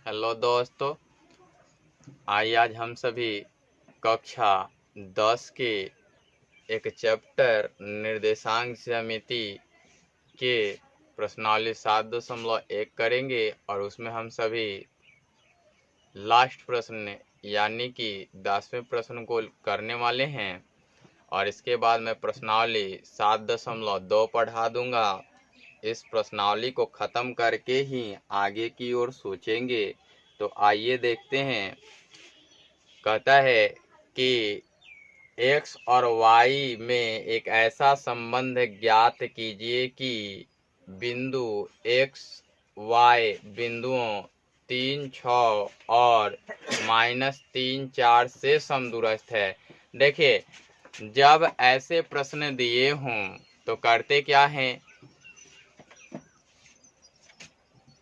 Hello दोस्तों, आइए आज हम सभी कक्षा 10 के एक चैप्टर निर्देशांक ज्यामिति के प्रश्नावली 7.1 करेंगे और उसमें हम सभी लास्ट प्रश्न यानी कि 10वें प्रश्न को करने वाले हैं और इसके बाद मैं प्रश्नावली 7.2 पढ़ा दूंगा। इस प्रश्नावली को ख़त्म करके ही आगे की ओर सोचेंगे। तो आइए देखते हैं। कहता है कि x और y में एक ऐसा संबंध ज्ञात कीजिए कि बिंदु x y बिंदुओं 3, 6 और -3, 4 से समदूरस्थ है। देखिए, जब ऐसे प्रश्न दिए हों तो करते क्या हैं,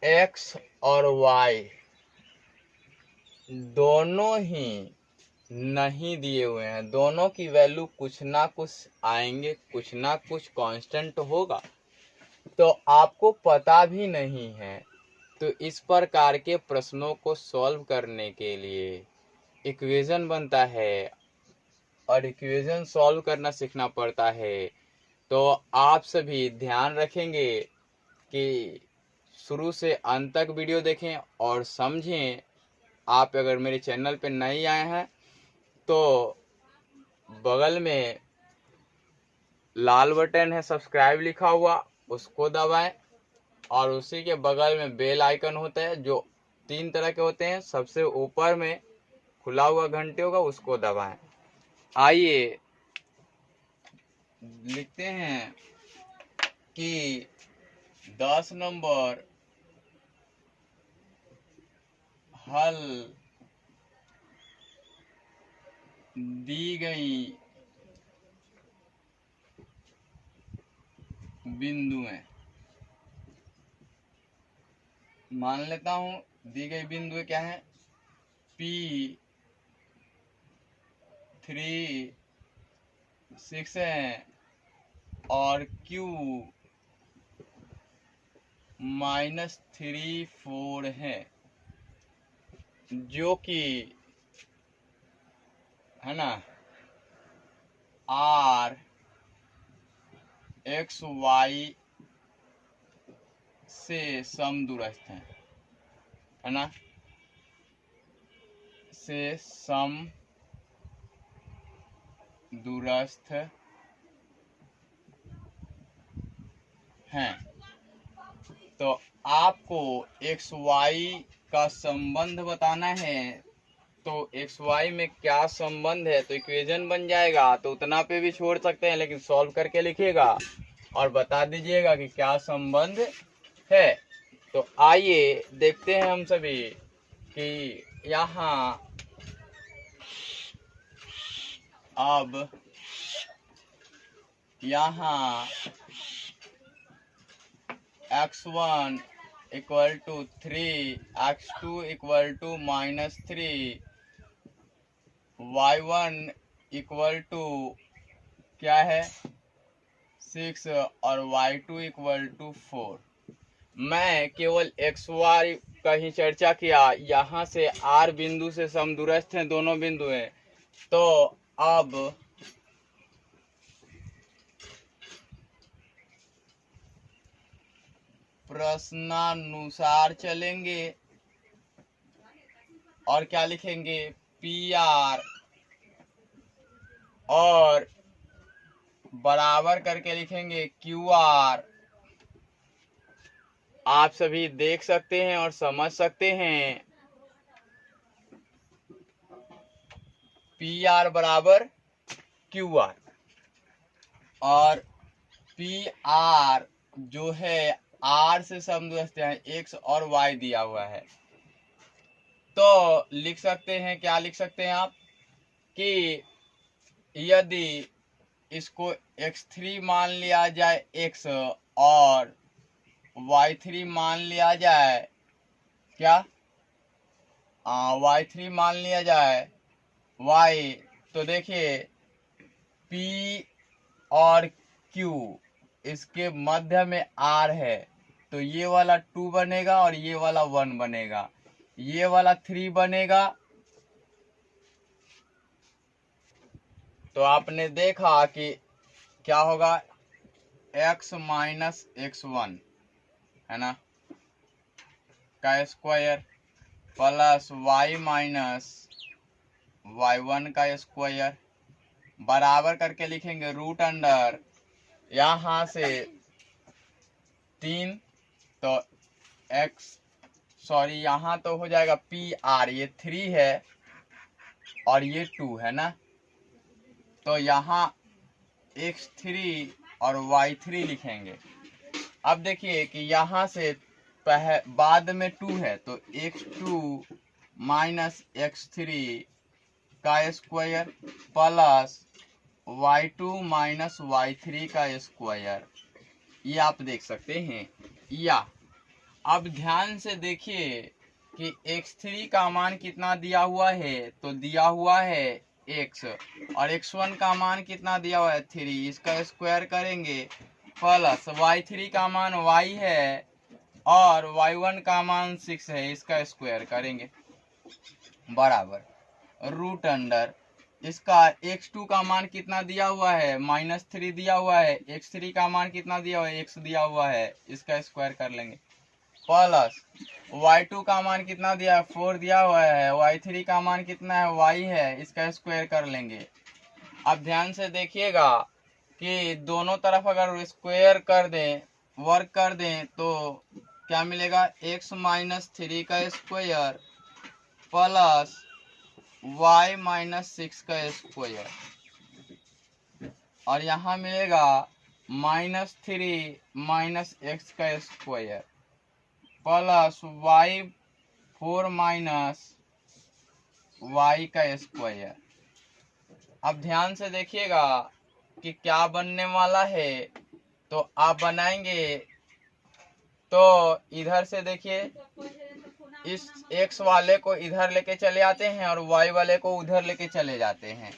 x और y दोनों ही नहीं दिए हुए हैं, दोनों की वैल्यू कुछ ना कुछ आएंगे, कुछ ना कुछ कांस्टेंट होगा, तो आपको पता भी नहीं है। तो इस प्रकार के प्रश्नों को सॉल्व करने के लिए इक्वेशन बनता है और इक्वेशन सॉल्व करना सीखना पड़ता है। तो आप सभी ध्यान रखेंगे कि शुरू से अंत तक वीडियो देखें और समझें। आप अगर मेरे चैनल पर नए आए हैं तो बगल में लाल बटन है सब्सक्राइब लिखा हुआ, उसको दबाएं और उसी के बगल में बेल आइकन होता है जो 3 तरह के होते हैं। सबसे ऊपर में खुला हुआ घंटे होगा, उसको दबाएं। आइए लिखते हैं कि 10 नंबर हल दी गई बिंदुएं, मान लेता हूं दी गई बिंदुएं क्या है, P 3, 6 है और Q -3, 4 है, जो कि है ना R X Y से समदूरस्थ है ना, से समदूरस्थ हैं। तो आपको एक्स वाई का संबंध बताना है। तो एक्स वाई में क्या संबंध है, तो इक्वेशन बन जाएगा। तो उतना पे भी छोड़ सकते हैं, लेकिन सॉल्व करके लिखिएगा और बता दीजिएगा कि क्या संबंध है। तो आइए देखते हैं हम सभी कि यहाँ अब यहाँ x1 equal to 3, x2 equal to -3, y1 equal to क्या है 6 और y2 इक्वल टू 4। मैं केवल xy का ही चर्चा किया। यहाँ से r बिंदु से समदूरस्थ हैं दोनों बिंदुएं। तो अब प्रश्नानुसार चलेंगे और क्या लिखेंगे, PR और बराबर करके लिखेंगे QR। आप सभी देख सकते हैं और समझ सकते हैं। PR बराबर QR और PR जो है R से समदूरस्थ है, X और Y दिया हुआ है। तो लिख सकते हैं, क्या लिख सकते हैं आप, कि यदि इसको x3 मान लिया जाए x और y3 मान लिया जाए, क्या y3 मान लिया जाए y, तो देखिए P और Q इसके मध्य में R है, तो ये वाला 2 बनेगा और ये वाला 1 बनेगा। ये वाला 3 बनेगा। तो आपने देखा कि क्या होगा, x माइनस x1 है ना का square plus y minus y1 का स्क्वायर बराबर करके लिखेंगे रूट अंडर यहाँ से 3 तो यहाँ तो हो जाएगा PR, ये 3 है और ये 2 है ना, तो यहाँ x3 और y3 लिखेंगे। अब देखिए कि यहाँ से बाद में 2 है तो x2 माइनस x3 का square plus y2 minus y3 का स्क्वायर, ये आप देख सकते हैं। या अब ध्यान से देखिए कि x3 का मान कितना दिया हुआ है, तो दिया हुआ है x, और x1 का मान कितना दिया हुआ है 3, इसका स्क्वायर करेंगे प्लस y3 का मान y है और y1 का मान 6 है, इसका स्क्वायर करेंगे बराबर रूट अंडर इसका x2 का मान कितना दिया हुआ है -3 दिया हुआ है, x3 का मान कितना दिया हुआ है x दिया हुआ है, इसका स्क्वायर कर लेंगे प्लस y2 का मान कितना दिया है 4 दिया हुआ है, y3 का मान कितना है y है, इसका स्क्वायर कर लेंगे। अब ध्यान से देखिएगा कि दोनों तरफ अगर स्क्वायर कर दें, वर्क कर दें, तो क्या मिलेगा x माइनस 3 का स्क्वायर प्लस y माइनस 6 का स्क्वायर, और यहाँ मिलेगा -3 माइनस x का square plus y4 minus y का स्क्वायर। अब ध्यान से देखिएगा कि क्या बनने वाला है, तो आप बनाएंगे तो इधर से देखिए इस x वाले को इधर लेके चले आते हैं और y वाले को उधर लेके चले जाते हैं,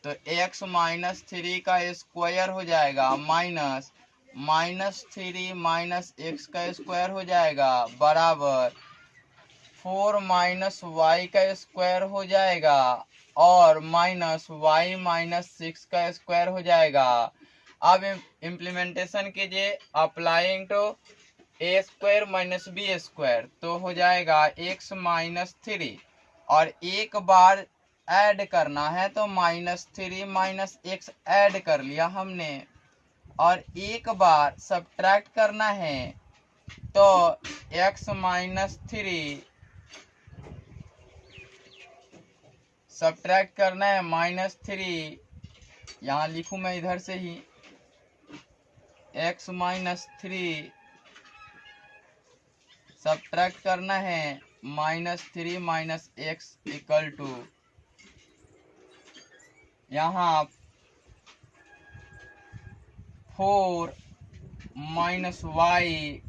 तो x माइनस 3 का स्क्वायर हो जाएगा माइनस -3 माइनस x का स्क्वायर हो जाएगा बराबर 4 माइनस y का स्क्वायर हो जाएगा और माइनस y माइनस 6 का स्क्वायर हो जाएगा। अब इम्प्लीमेंटेशन कीजिए applying to a square minus b square, तो हो जाएगा x माइनस 3 और एक बार ऐड करना है तो -3 माइनस x ऐड कर लिया हमने, और एक बार सब्ट्रैक्ट करना है तो x माइनस 3 सब्ट्रैक्ट करना है -3, यहाँ लिखूं मैं इधर से ही x माइनस 3 सब्ट्रैक्ट करना है -3 माइनस x इक्वल टू यहाँ 4 minus y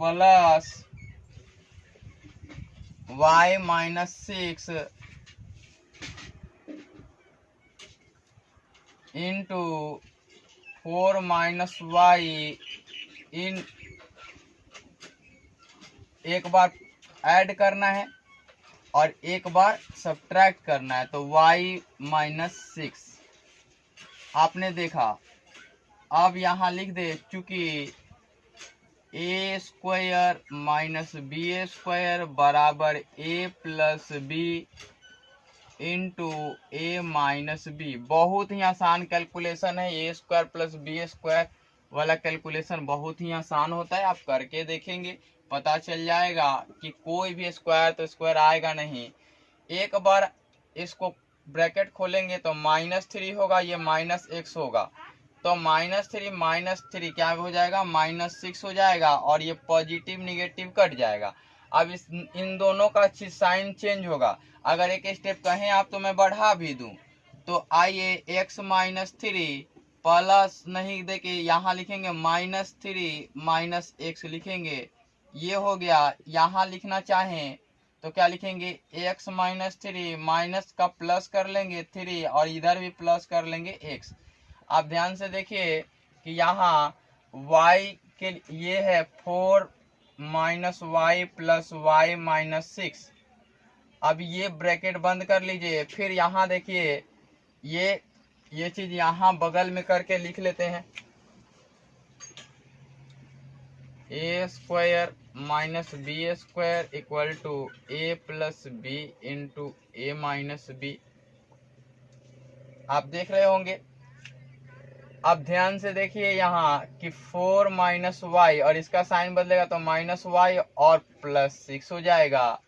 plus y minus 6 into 4 minus y इन, एक बार ऐड करना है और एक बार सब्ट्रैक्ट करना है, तो y माइनस 6 आपने देखा। अब यहाँ लिख दे, चूंकि a square minus B square बराबर a plus B into A minus B, बहुत ही आसान कैलकुलेशन है। A square plus B square वाला कैलकुलेशन बहुत ही आसान होता है, आप करके देखेंगे पता चल जाएगा कि कोई भी स्क्वायर तो स्क्वायर आएगा नहीं। एक बार इसको ब्रैकेट खोलेंगे तो -3 होगा, ये -x होगा, तो -3 क्या हो जाएगा -6 हो जाएगा, और ये पॉजिटिव निगेटिव कट जाएगा। अब इन दोनों का साइन चेंज होगा। अगर एक स्टेप कहें आप तो मैं बढ़ा भी दूं, तो आइए x माइनस 3 प्लस नहीं देके यहाँ लिखेंगे -3 माइनस x लिखेंगे, ये हो गया। यहाँ लिखना चाहें तो क्या लिखेंगे x माइनस 3 माइनस का प्लस कर लेंगे 3 और इधर भी प्लस कर लेंगे x। आप ध्यान से देखिए कि यहाँ y के ये है 4 minus Y plus Y minus 6। अब ये ब्रैकेट बंद कर लीजिए। फिर यहाँ देखिए ये चीज यहाँ बगल में करके लिख लेते हैं, A square minus B square equal to A plus B into A minus B. आप देख रहे होंगे। अब ध्यान से देखिए यहाँ कि 4 माइनस वाई, और इसका साइन बदलेगा तो माइनस वाई और प्लस 6 हो जाएगा।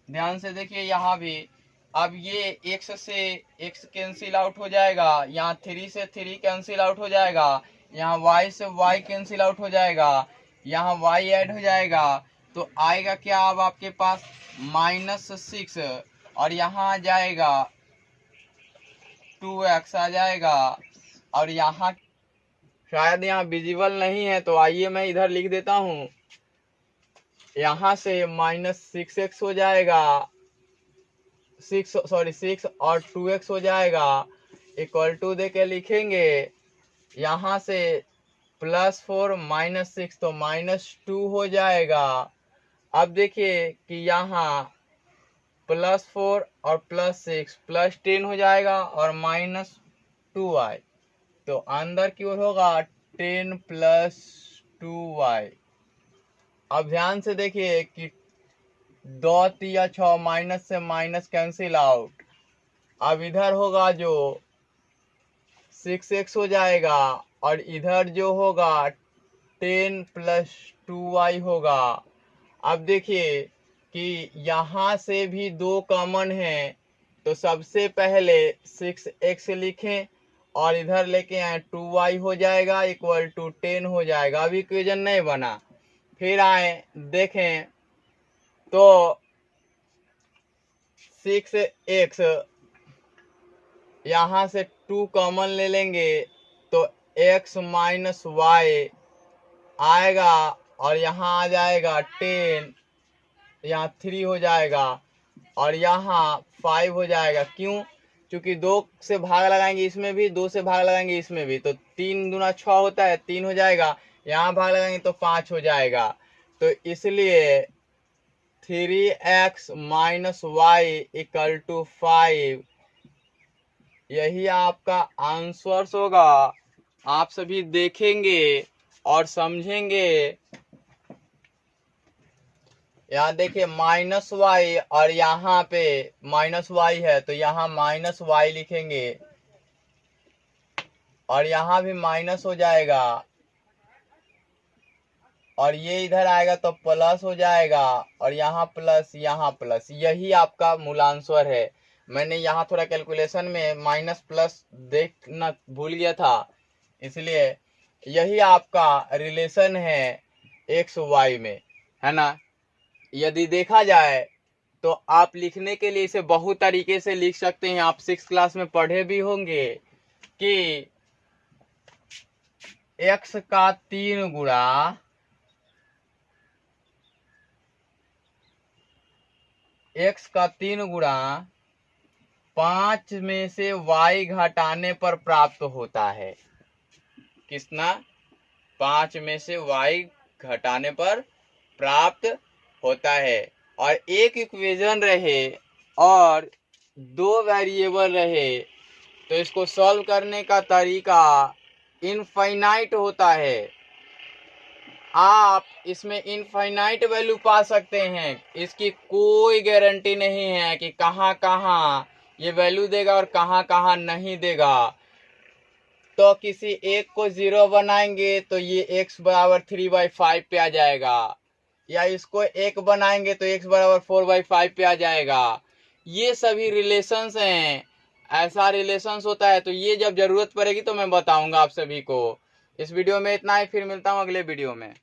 ध्यान से देखिए यहाँ भी। अब ये x से x कैंसिल आउट हो जाएगा, यहाँ 3 से 3 कैंसिल आउट हो जाएगा, यहाँ y से y कैंसिल आउट हो जाएगा, यहाँ y ऐड हो जाएगा। तो आएगा क्या अब आपके पास -6, और यहाँ आ जाएगा 2x आ जाएगा। और यहाँ शायद यहाँ विजिबल नहीं है तो आइए मैं इधर लिख देता हूँ। यहाँ से -6x हो जाएगा, 6 और 2x हो जाएगा, इक्वल टू दे के लिखेंगे। यहाँ से +4 -6 तो -2 हो जाएगा। अब देखिए कि यहाँ +4 और +6 +10 हो जाएगा और -2y, तो अंदर की ओर होगा 10 + 2y। अब ध्यान से देखिए कि 2 3 6 माइनस से माइनस कैंसिल आउट। अब इधर होगा जो 6x हो जाएगा और इधर जो होगा 10 + 2y होगा। अब देखिए कि यहाँ से भी 2 कॉमन है, तो सबसे पहले 6x लिखें और इधर लेके आए 2y हो जाएगा इक्वल टू 10 हो जाएगा। अभी इक्वेशन नहीं बना। फिर आए देखें तो 6x यहाँ से 2 कॉमन ले लेंगे तो x माइनस y आएगा और यहाँ आ जाएगा 10, यहाँ 3 हो जाएगा और यहाँ 5 हो जाएगा। क्यों? क्योंकि 2 से भाग लगाएंगे इसमें भी, 2 से भाग लगाएंगे इसमें भी, तो 3 दूना 6 होता है, 3 हो जाएगा। यहाँ भाग लगाएंगे तो 5 हो जाएगा। तो इसलिए 3x minus Y equal to 5, यही आपका आंसर होगा। आप सभी देखेंगे और समझेंगे। यहाँ देखिए -y और यहाँ पे -y है तो यहाँ -y लिखेंगे और यहाँ भी माइनस हो जाएगा और ये इधर आएगा तो प्लस हो जाएगा और यहाँ प्लस। यही आपका मूलांसर है। मैंने यहाँ थोड़ा कैलकुलेशन में माइनस प्लस देखना भूल गया था, इसलिए यही आपका रिलेशन है x y में, है ना। यदि देखा जाए तो आप लिखने के लिए इसे बहुत तरीके से लिख सकते हैं। आप 6th क्लास में पढ़े भी होंगे कि x का 3 गुणा x का 3 गुणा 5 में से y घटाने पर प्राप्त होता है। कितना? 5 में से y घटाने पर प्राप्त होता है। और एक इक्वेशन रहे और 2 वेरिएबल रहे तो इसको सॉल्व करने का तरीका इनफाइनाइट होता है। आप इसमें इनफाइनाइट वैल्यू पा सकते हैं। इसकी कोई गारंटी नहीं है कि कहाँ कहाँ ये वैल्यू देगा और कहाँ कहाँ नहीं देगा। तो किसी एक को 0 बनाएंगे तो ये x बराबर 3/5 पे आ जाएगा, या इसको 1 बनाएंगे तो x बराबर 4/5 पे आ जाएगा। ये सभी रिलेशंस हैं। ऐसा रिलेशंस होता है, तो ये जब जरूरत पड़ेगी तो मैं बताऊंगा आप सभी को। इस वीडियो में इतना ही, फिर मिलता हूँ अगले वीडियो में।